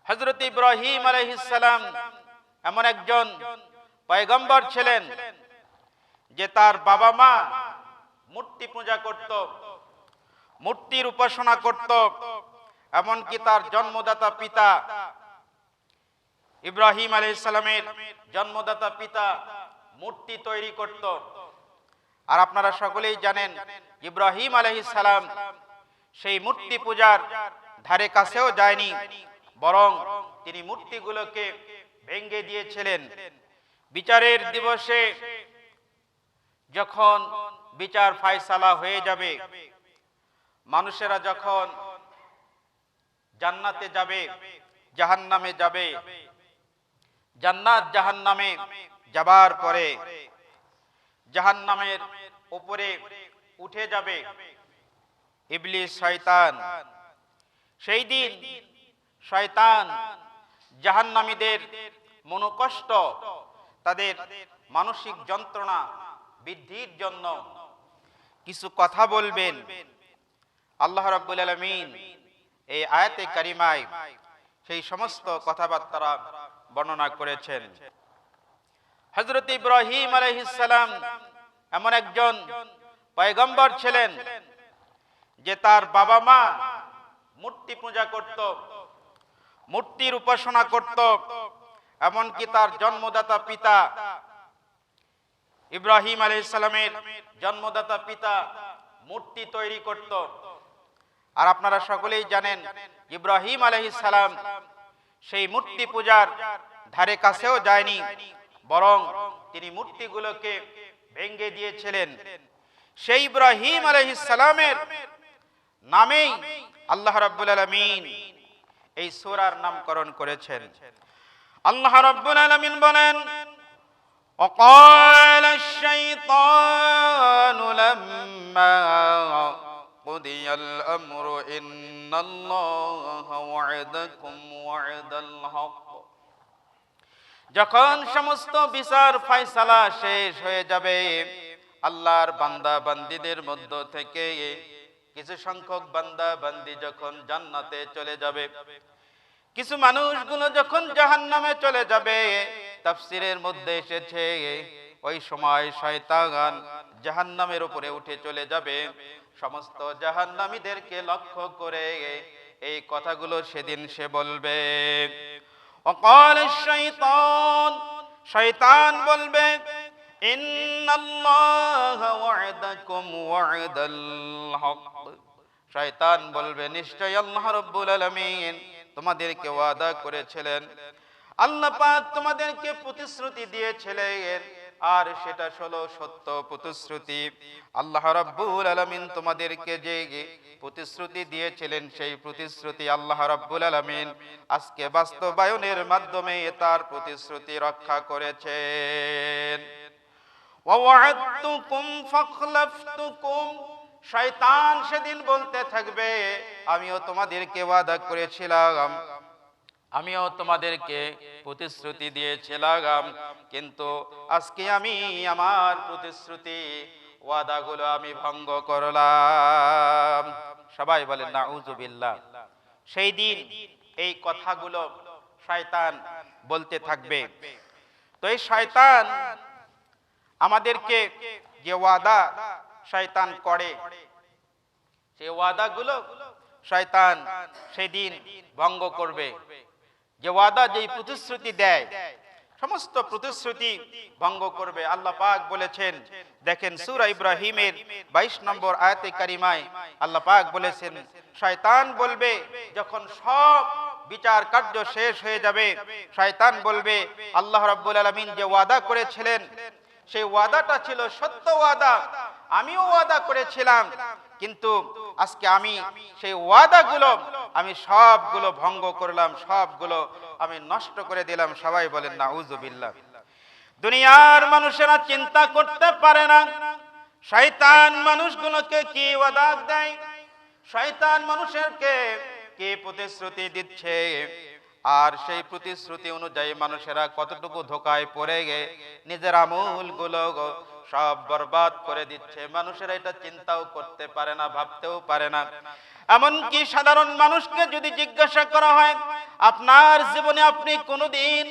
হযরত ইব্রাহিম আলাইহিস সালাম এমন একজন পয়গম্বর ছিলেন যে তার বাবা মা মূর্তি পূজা করত, মূর্তির উপাসনা করত। এমনকি তার জন্মদাতা পিতা ইব্রাহিম আলাইহিস সালামের জন্মদাতা পিতা মূর্তি তৈরি করত। আর আপনারা সকলেই জানেন ইব্রাহিম আলাইহিস সালাম সেই মূর্তি পূজার ধারে কাছেও যায়নি, বরং তিনি মূর্তিগুলোকে ভেঙে দিয়েছিলেন। বিচারের দিবসে যখন বিচার ফায়সালা হয়ে যাবে, মানুষেরা যখন জান্নাতে যাবে, জাহান্নামে যাবে, জান্নাত জাহান্নামে যাবার পরে জাহান্নামের উপরে উঠে যাবে ইবলিস শয়তান। সেই দিন শয়তান জাহান্নামীদের মনোকষ্ট, তাদের মানসিক যন্ত্রণা বৃদ্ধির জন্য কিছু কথা বলবেন। আল্লাহ রাব্বুল আলামিন এই আয়াতে কারিমায় সেই সমস্ত কথাবার্তা বর্ণনা করেছেন। হযরত ইব্রাহিম আলাইহিস সালাম এমন একজন পয়গম্বর ছিলেন যে তার বাবা মা মূর্তি পূজা করত, মূর্তির উপাসনা করত। এমনকি তার জন্মদাতা পিতা ইব্রাহিম আলাইহিস সালামের জন্মদাতা পিতা মূর্তি তৈরি করত। আর আপনারা সকলেই জানেন ইব্রাহিম আলাইহিস সালাম সেই মূর্তি পূজার ধারে কাছেও যায়নি, বরং তিনি মূর্তিগুলোকে ভেঙে দিয়েছিলেন। সেই ইব্রাহিম আলাইহিস সালামের নামেই আল্লাহ রাব্বুল আলামিন এই সূরার নামকরণ করেছেন। আল্লাহ রাব্বুল আলামিন বলেন, وقال الشيطان لما قضي الأمر إن الله وعدكم وعد الحق। যখন সমস্ত বিচার ফয়সালা শেষ হয়ে যাবে, আল্লাহর বান্দা বান্দীদের মধ্য থেকে কিছু সংখ্যক বান্দা বান্দী যখন জান্নাতে চলে যাবে, কিছু মানুষগুলো যখন জাহান্নামে চলে যাবে, তাফসীরের মধ্যে এসেছে ওই সময় শয়তান জাহান্নামের উপরে উঠে চলে যাবে। সমস্ত জাহান্নামীদেরকে লক্ষ্য করে এই কথাগুলো সেদিন সে বলবে। وقال الشيطان, শয়তান বলবে, ইন্নাল্লাহা ওয়া'দাকুম ওয়া'দাল হক। শয়তান বলবে, নিশ্চয় আল্লাহ রাব্বুল আলামিন তোমাদেরকে ওয়াদা করেছিলেন, আল্লাহ পাক তোমাদেরকে প্রতিশ্রুতি দিয়েছিলেন, আর সেটা হলো সত্য প্রতিশ্রুতি। আল্লাহ রাব্বুল আলামিন তোমাদেরকে যে প্রতিশ্রুতি দিয়েছিলেন, সেই প্রতিশ্রুতি আল্লাহ রাব্বুল আলামিন আজকে বাস্তবায়নের মাধ্যমে তার প্রতিশ্রুতি রক্ষা করেছেন। ওয়া ওয়া'adtukum ফাখলাফতুকুম। শয়তান সেদিন বলতে থাকবে, আমিও তোমাদেরকে ওয়াদা করেছিলাম, আমিও তোমাদেরকে প্রতিশ্রুতি দিয়েছিলাম, কিন্তু আজকে আমি আমার প্রতিশ্রুতি ওয়াদাগুলো আমি ভঙ্গ করলাম। সবাই বলেন নাউযুবিল্লাহ। সেই দিন এই কথাগুলো শয়তান বলতে থাকবে। তো এই শয়তান আমাদেরকে যে ওয়াদা শয়তান করে, সেই ওয়াদাগুলো শয়তান সেদিন ভঙ্গ করবে। যে ওয়াদা, যেই প্রতিশ্রুতি দেয়, সমস্ত প্রতিশ্রুতি ভঙ্গ করবে। আল্লাহ পাক বলেছেন, দেখেন সূরা ইব্রাহিমের 22 নম্বর আয়াতে কারিমায় আল্লাহ পাক বলেছেন, শয়তান বলবে যখন সব বিচার কার্য শেষ হয়ে যাবে, শয়তান বলবে আল্লাহ রাব্বুল আলামিন যে ওয়াদা করেছিলেন, সেই ওয়াদাটা ছিল সত্য ওয়াদা, আমিও ওয়াদা করেছিলাম, কিন্তু আজকে আমি সেই ওয়াদাগুলো আমি সবগুলো ভঙ্গ করলাম, সবগুলো আমি নষ্ট করে দিলাম। সবাই বলেন নাউযুবিল্লাহ। দুনিয়ার মানুষেরা চিন্তা করতে পারে না শয়তান মানুষগুলোকে কি ওয়াদা দেয়, শয়তান মানুষেরকে কি প্রতিশ্রুতি দিচ্ছে, আর সেই প্রতিশ্রুতি অনুযায়ী মানুষেরা কতটুকু ধোঁকায় পড়ে গিয়ে নিজের আমলগুলো সব বরবাদ করে দিচ্ছে। মানুষেরা এটা চিন্তাও করতে পারে না, ভাবতেও পারে না। এমনকি সাধারণ মানুষকে যদি জিজ্ঞাসা করা হয়, আপনার জীবনে আপনি কোনোদিন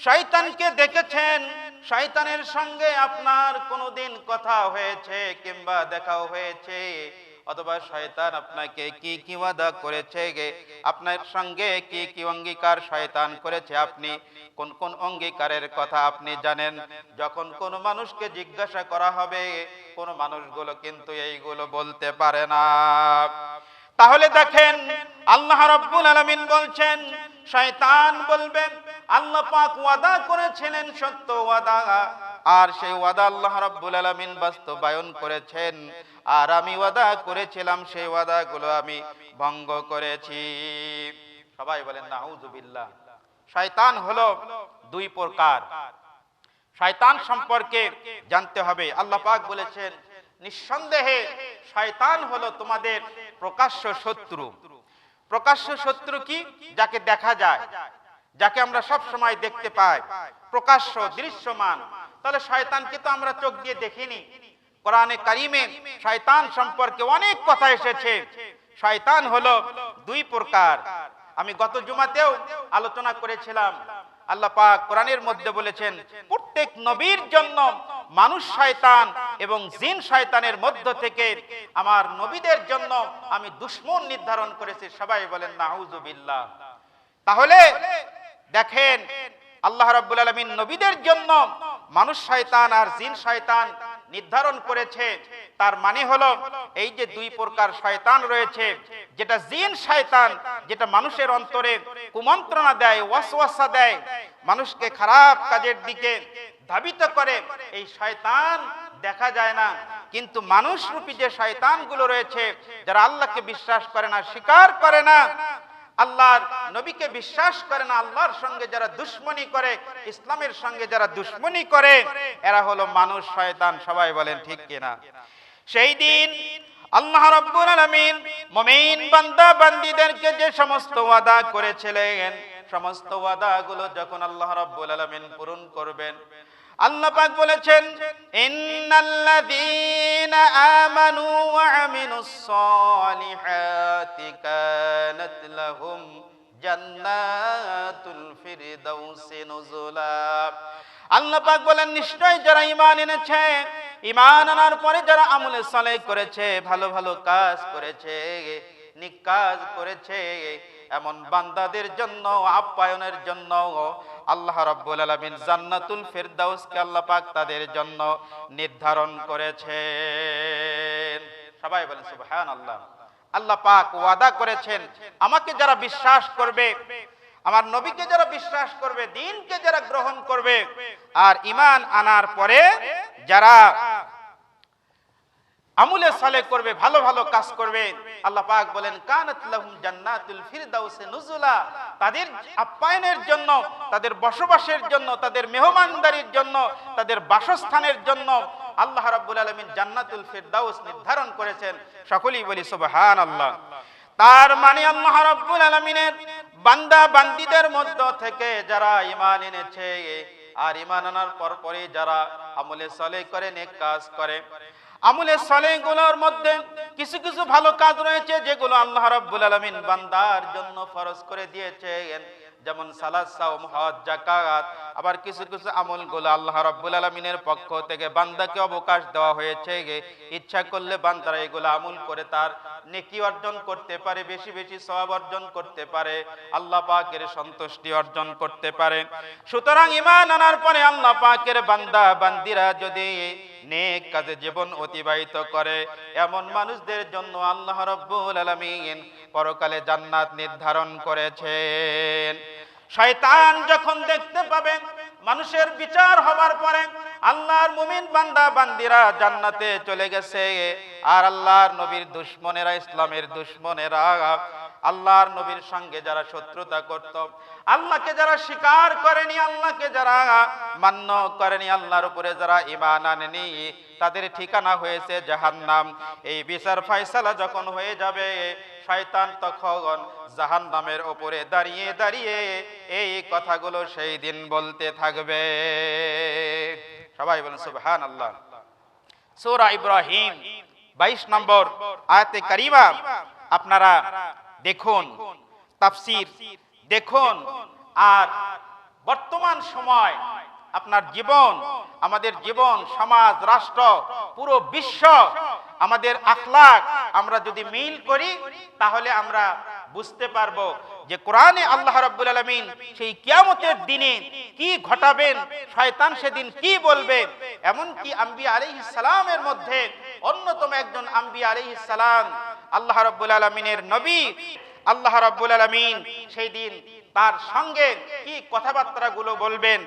শয়তানকে দেখেছেন? শয়তানের সঙ্গে আপনার কোনোদিন কথা হয়েছে কিংবা দেখাও হয়েছে? অথবা শয়তান আপনাকে কি কি ওয়াদা করেছে, আপনার সঙ্গে কি কি অঙ্গীকার শয়তান করেছে, আপনি কোন কোন অঙ্গীকারের কথা আপনি জানেন? যখন কোন মানুষকে জিজ্ঞাসা করা হবে, কোন মানুষগুলো কিন্তু এইগুলো বলতে পারে না। তাহলে দেখেন, আল্লাহ রাব্বুল আলামিন বলছেন, শয়তান বলবে আল্লাহ পাক ওয়াদা করেছিলেন সত্য ওয়াদা, আর সেই ওয়াদা আল্লাহ রাব্বুল আলামিন বাস্তবায়ন করেছেন, আর আমি ওয়াদা করেছিলাম সেই ওয়াদাগুলো আমি ভঙ্গ করেছি। সবাই বলেন নাউযুবিল্লাহ। শয়তান হলো দুই প্রকার। শয়তান সম্পর্কে জানতে হবে। আল্লাহ পাক বলেছেন, নিঃসন্দেহে শয়তান হলো তোমাদের প্রকাশ্য শত্রু। প্রকাশ্য শত্রু কি? যাকে দেখা যায়, যাকে আমরা সব সময় দেখতে পাই, প্রকাশ্য দৃশ্যমান। তাহলে শয়তানকে তো আমরা চোখ দিয়ে দেখিনি। কোরআনে কারিমে শয়তান সম্পর্কে অনেক কথা এসেছে। শয়তান হলো দুই প্রকার। আমি গত জুমাতেও আলোচনা করেছিলাম। আল্লাহ পাক কোরআনের মধ্যে বলেছেন, প্রত্যেক নবীর জন্য মানুষ শয়তান এবং জিন শয়তানের মধ্য থেকে আমার নবীদের জন্য আমি দুশমন নির্ধারণ করেছি। সবাই বলেন নাউযুবিল্লাহ। তাহলে দেখেন, আল্লাহ রাব্বুল আলামিন নবীদের জন্য মানুষ শয়তান আর জিন শয়তান নির্ধারণ করেছে। তার মানে হলো এই যে দুই প্রকার শয়তান রয়েছে, যেটা জিন শয়তান, যেটা মানুষের অন্তরে কুমন্ত্রণা দেয়, ওয়াসওয়াসা দেয়, মানুষকে খারাপ কাজের দিকে ধাবিত করে, এই শয়তান দেখা যায় না। কিন্তু মানুষ রূপী যে শয়তানগুলো রয়েছে, যারা আল্লাহকে বিশ্বাস করে না, স্বীকার করে না, আল্লাহর নবীকে বিশ্বাস করে না, আল্লাহর সঙ্গে যারা দুশমনি করে, ইসলামের সঙ্গে যারা দুশমনি করে, এরা হলো মানুষ শয়তান। সবাই বলেন ঠিক কিনা? সেই দিন আল্লাহ রাব্বুল আলামিন মুমিন বান্দা বান্দীদেরকে যে সমস্ত ওয়াদা করেছিলেন, সমস্ত ওয়াদাগুলো যখন আল্লাহ রাব্বুল আলামিন পূরণ করবেন, আল্লাহ পাক বলেছেন, ইন্নাল্লাযীনা আমানু ওয়া আমিলুস সালিহাতি কানাত লাহুম জান্নাতুল ফিরদাউসি নুজুলা। আল্লাহ পাক বলেন, নিশ্চয় যারা ঈমান এনেছে, ঈমান আনার পরে যারা আমলে সালেহ করেছে, ভালো ভালো কাজ করেছে, নেক কাজ করেছে, এমন বান্দাদের জন্য আপ্যায়নের জন্য আল্লাহ রাব্বুল আলামিন জান্নাতুল ফিরদাউসকে আল্লাহ পাক তাদের জন্য নির্ধারণ করেছেন। সবাই বলেন সুবহানাল্লাহ। আল্লাহ পাক ওয়াদা করেছেন, আমাকে যারা বিশ্বাস করবে, আমার নবীকে যারা বিশ্বাস করবে, দ্বীনকে যারা গ্রহণ করবে, আর ঈমান আনার পরে যারা আমলে সালেহ করবে, ভালো ভালো কাজ করবে, আল্লাহ পাক বলেন, কানাত লাহুম জান্নাতুল ফিরদাউসি নুজুলা, তাদের আপ্যায়নের জন্য, তাদের বসবাসের জন্য, তাদের মেহমানদারির জন্য, তাদের বাসস্থানের জন্য আল্লাহ রাব্বুল আলামিন জান্নাতুল ফিরদাউস নির্ধারণ করেছেন। সকলেই বলি সুবহানাল্লাহ। তার মানে আল্লাহ রাব্বুল আলামিনের বান্দা বান্দীদের মধ্য থেকে যারা ঈমান এনেছে, আর ঈমান আনার পরে যারা আমলে সালেহ করে, নেক কাজ করে, আমলে সালেহ গুলোর মধ্যে কিছু কিছু ভালো কাজ রয়েছে যেগুলো আল্লাহ রাব্বুল আলামিন বান্দার জন্য ফরজ করে দিয়েছেন, যেমন সালাত, সাওম, হজ, যাকাত। আবার কিছু কিছু আমলগুলো আল্লাহ রাব্বুল আলামিনের পক্ষ থেকে বান্দাকে অবকাশ দেওয়া হয়েছে, ইচ্ছা করলে বান্দারা এগুলো আমল করে তার নেকি অর্জন করতে পারে, বেশি বেশি সওয়াব অর্জন করতে পারে, আল্লাহ পাকের সন্তুষ্টি অর্জন করতে পারে। সুতরাং ঈমান আনার পরে আল্লাহ পাকের বান্দা বান্দিরা যদি নেক কাজে জীবন অতিবাহিত করে, এমন মানুষদের জন্য আল্লাহ রাব্বুল আলামিন পরকালে জান্নাত নির্ধারণ করেছেন। শয়তান যখন দেখতে পাবে মানুষের বিচার হবার পরে আল্লাহর মুমিন বান্দা বান্দিরা জান্নাতে চলে গেছে, আর আল্লাহর নবীর দুশমনেরা, ইসলামের দুশমনেরা, আল্লাহর নবীর সঙ্গে যারা শত্রুতা করত, আল্লাহকে যারা স্বীকার করেনি, আল্লাহকে যারা মান্য করেনি, আল্লাহর উপরে যারা ঈমান আনেনি, তাদের ঠিকানা হয়েছে জাহান্নাম। এই বিচার ফয়সালা যখন হয়ে যাবে, শয়তান তখন জাহান্নামের উপরে দাঁড়িয়ে দাঁড়িয়ে এই কথাগুলো সেই দিন বলতে থাকবে। সবাই বলেন সুবহানাল্লাহ। সূরা ইব্রাহিম 22 নম্বর আয়াতে কারিমা আপনারা দেখুন, তাফসীর দেখুন, আর বর্তমান সময় আপনার জীবন, আমাদের জীবন, সমাজ, রাষ্ট্র, পুরো বিশ্ব, আমাদের আখলাক আমরা যদি মিল করি তাহলে আমরা বুঝতে পারবো যে কোরআনে আল্লাহ রাব্বুল আলামিন সেই কিয়ামতের দিনে কি ঘটাবেন, শয়তান সেদিন কি বলবে। এমনকি আম্বিয়া আলাইহিস সালামের মধ্যে অন্যতম একজন আম্বিয়া আলাইহিস সালাম, আল্লাহ রাব্বুল আলামিনের নবী, আল্লাহ রাব্বুল আলামিন সেই দিন তার সঙ্গে কি কথাবার্তাগুলো বলবেন